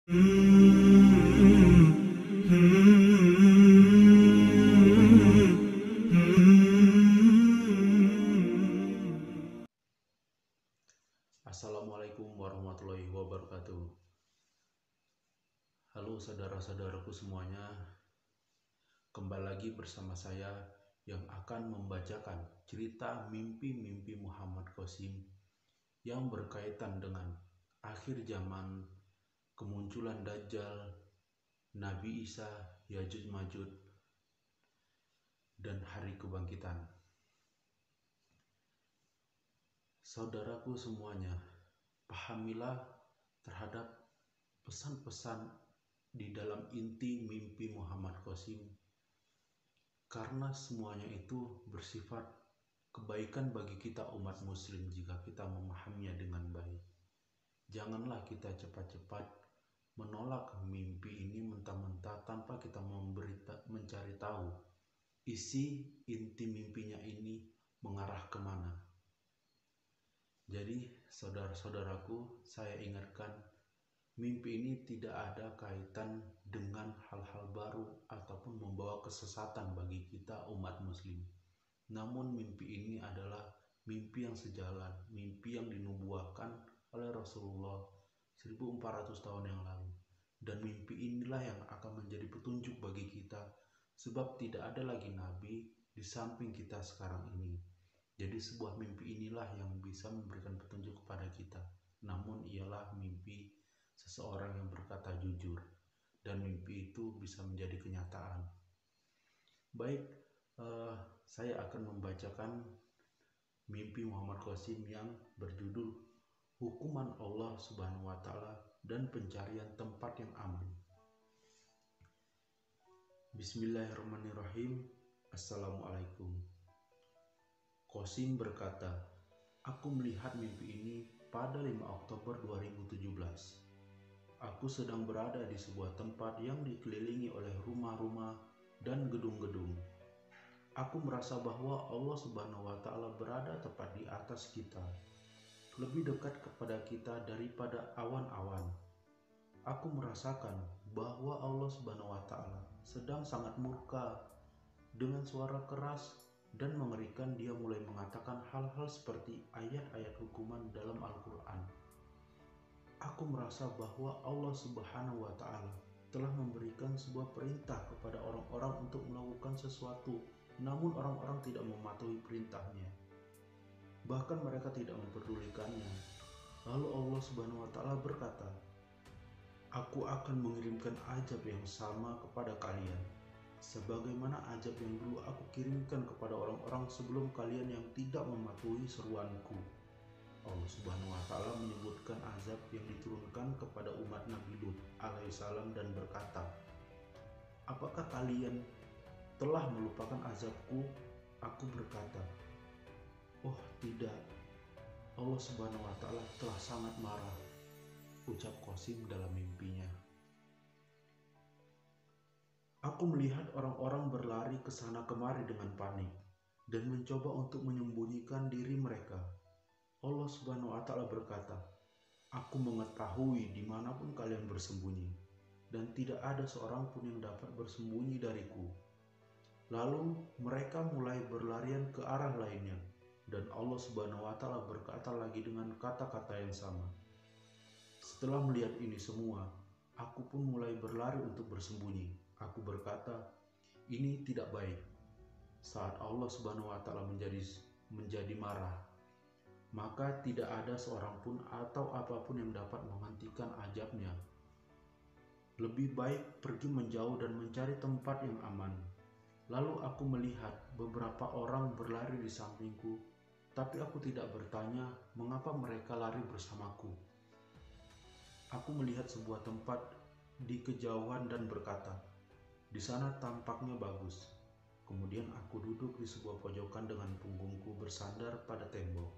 Assalamualaikum warahmatullahi wabarakatuh. Halo saudara-saudaraku semuanya, kembali lagi bersama saya yang akan membacakan cerita mimpi-mimpi Muhammad Qasim yang berkaitan dengan akhir zaman, kemunculan Dajjal, Nabi Isa, Yajuj Majuj, dan hari kebangkitan. Saudaraku semuanya, pahamilah terhadap pesan-pesan di dalam inti mimpi Muhammad Qasim, karena semuanya itu bersifat kebaikan bagi kita umat muslim jika kita memahaminya dengan baik. Janganlah kita cepat-cepat menolak mimpi ini mentah-mentah tanpa kita mencari tahu isi inti mimpinya ini mengarah kemana. Jadi saudara-saudaraku, saya ingatkan, mimpi ini tidak ada kaitan dengan hal-hal baru ataupun membawa kesesatan bagi kita umat muslim. Namun mimpi ini adalah mimpi yang sejalan, mimpi yang dinubuahkan oleh Rasulullah 1400 tahun yang lalu. Dan mimpi inilah yang akan menjadi petunjuk bagi kita, sebab tidak ada lagi nabi di samping kita sekarang ini. Jadi sebuah mimpi inilah yang bisa memberikan petunjuk kepada kita. Namun ialah mimpi seseorang yang berkata jujur, dan mimpi itu bisa menjadi kenyataan. Baik, saya akan membacakan mimpi Muhammad Qasim yang berjudul Hukuman Allah Subhanahu wa Ta'ala dan Pencarian Tempat yang Aman. Bismillahirrahmanirrahim. Assalamualaikum. Qasim berkata, aku melihat mimpi ini pada 5 Oktober 2017. Aku sedang berada di sebuah tempat yang dikelilingi oleh rumah-rumah dan gedung-gedung. Aku merasa bahwa Allah Subhanahu wa Ta'ala berada tepat di atas kita, lebih dekat kepada kita daripada awan-awan. Aku merasakan bahwa Allah Subhanahu wa Ta'ala sedang sangat murka. Dengan suara keras dan mengerikan, dia mulai mengatakan hal-hal seperti ayat-ayat hukuman dalam Al-Quran. Aku merasa bahwa Allah Subhanahu wa Ta'ala telah memberikan sebuah perintah kepada orang-orang untuk melakukan sesuatu, namun orang-orang tidak mematuhi perintahnya. Bahkan mereka tidak memperdulikannya. Lalu Allah Subhanahu wa Ta'ala berkata, aku akan mengirimkan azab yang sama kepada kalian, sebagaimana azab yang dulu aku kirimkan kepada orang-orang sebelum kalian yang tidak mematuhi seruanku. Allah Subhanahu wa Ta'ala menyebutkan azab yang diturunkan kepada umat Nabi Lut alaihissalam dan berkata, apakah kalian telah melupakan azabku? Aku berkata, oh tidak, Allah Subhanahu wa Ta'ala telah sangat marah, ucap Qasim dalam mimpinya. Aku melihat orang-orang berlari ke sana kemari dengan panik dan mencoba untuk menyembunyikan diri mereka. Allah Subhanahu wa Ta'ala berkata, aku mengetahui dimanapun kalian bersembunyi, dan tidak ada seorang pun yang dapat bersembunyi dariku. Lalu mereka mulai berlarian ke arah lainnya, dan Allah Subhanahu wa Ta'ala berkata lagi dengan kata-kata yang sama. Setelah melihat ini semua, aku pun mulai berlari untuk bersembunyi. Aku berkata, ini tidak baik. Saat Allah Subhanahu wa Ta'ala menjadi marah, maka tidak ada seorang pun atau apapun yang dapat menghentikan azabnya. Lebih baik pergi menjauh dan mencari tempat yang aman. Lalu aku melihat beberapa orang berlari di sampingku, tapi aku tidak bertanya mengapa mereka lari bersamaku. Aku melihat sebuah tempat di kejauhan dan berkata, di sana tampaknya bagus. Kemudian aku duduk di sebuah pojokan dengan punggungku bersandar pada tembok.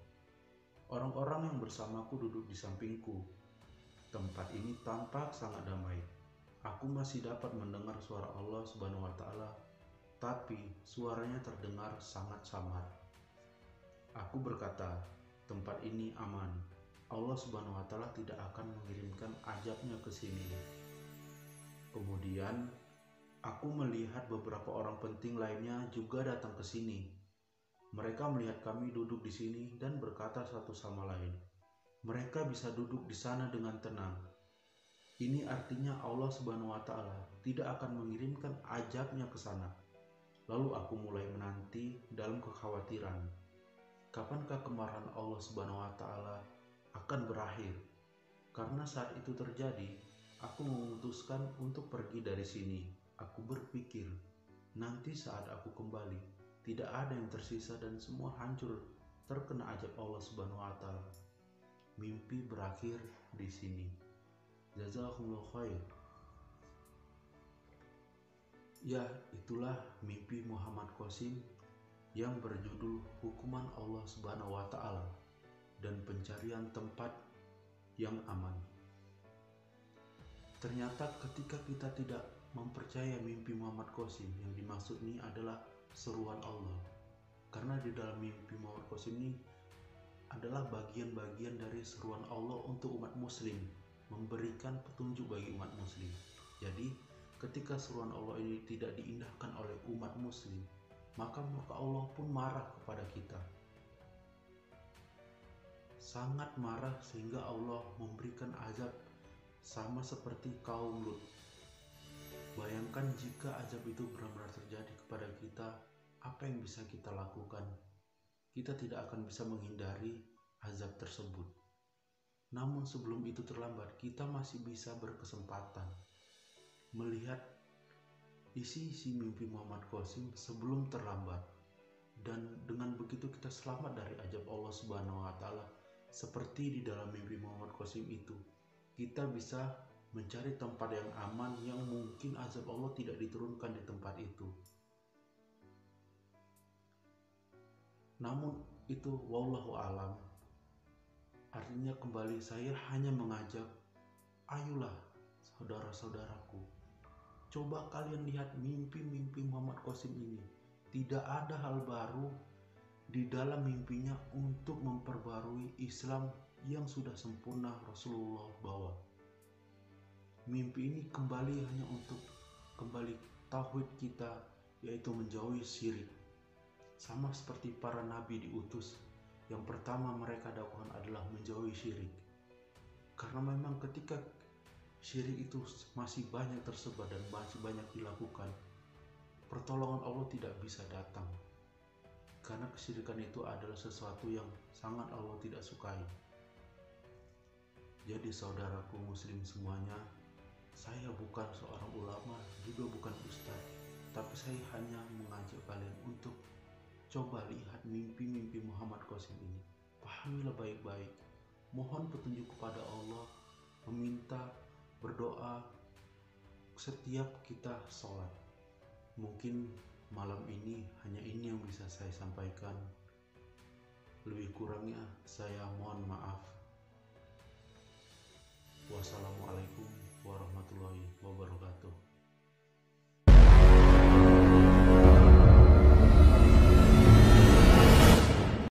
Orang-orang yang bersamaku duduk di sampingku. Tempat ini tampak sangat damai. Aku masih dapat mendengar suara Allah Subhanahu wa Ta'ala, tapi suaranya terdengar sangat samar. Aku berkata, tempat ini aman. Allah Subhanahu wa Ta'ala tidak akan mengirimkan azabnya ke sini. Kemudian aku melihat beberapa orang penting lainnya juga datang ke sini. Mereka melihat kami duduk di sini dan berkata satu sama lain, mereka bisa duduk di sana dengan tenang. Ini artinya Allah Subhanahu wa Ta'ala tidak akan mengirimkan azabnya ke sana. Lalu aku mulai menanti dalam kekhawatiran, kapankah kemarahan Allah Subhanahu wa Ta'ala akan berakhir? Karena saat itu terjadi, aku memutuskan untuk pergi dari sini. Aku berpikir, nanti saat aku kembali, tidak ada yang tersisa dan semua hancur terkena azab Allah Subhanahu wa Ta'ala. Mimpi berakhir di sini. Jazakumullah khair. Ya, itulah mimpi Muhammad Qasim yang berjudul Hukuman Allah Subhanahu wa Ta'ala dan pencarian tempat yang aman. Ternyata ketika kita tidak mempercaya mimpi Muhammad Qasim, yang dimaksud ini adalah seruan Allah. Karena di dalam mimpi Muhammad Qasim ini adalah bagian-bagian dari seruan Allah untuk umat muslim, memberikan petunjuk bagi umat muslim. Jadi ketika seruan Allah ini tidak diindahkan oleh umat muslim, maka Allah pun marah kepada kita. Sangat marah sehingga Allah memberikan azab sama seperti kaum Lut. Bayangkan jika azab itu benar-benar terjadi kepada kita, apa yang bisa kita lakukan? Kita tidak akan bisa menghindari azab tersebut. Namun sebelum itu terlambat, kita masih bisa berkesempatan melihat isi-isi mimpi Muhammad Qasim sebelum terlambat. Dan dengan begitu kita selamat dari azab Allah Subhanahu wa Ta'ala. Seperti di dalam mimpi Muhammad Qasim itu, kita bisa mencari tempat yang aman yang mungkin azab Allah tidak diturunkan di tempat itu. Namun itu wallahu alam. Artinya kembali saya hanya mengajak, ayolah saudara-saudaraku, coba kalian lihat mimpi-mimpi Muhammad Qasim ini. Tidak ada hal baru di dalam mimpinya untuk memperbarui Islam yang sudah sempurna Rasulullah bawa. Mimpi ini kembali hanya untuk kembali tauhid kita, yaitu menjauhi syirik. Sama seperti para nabi diutus, yang pertama mereka dakwahkan adalah menjauhi syirik. Karena memang ketika syirik itu masih banyak tersebar dan masih banyak dilakukan, pertolongan Allah tidak bisa datang. Karena kesyirikan itu adalah sesuatu yang sangat Allah tidak sukai. Jadi saudaraku muslim semuanya, saya bukan seorang ulama, juga bukan ustaz, tapi saya hanya mengajak kalian untuk coba lihat mimpi-mimpi Muhammad Qasim ini. Pahamilah baik-baik. Mohon petunjuk kepada Allah, meminta, berdoa setiap kita sholat. Mungkin malam ini hanya ini yang bisa saya sampaikan. Lebih kurangnya saya mohon maaf. Wassalamualaikum warahmatullahi wabarakatuh.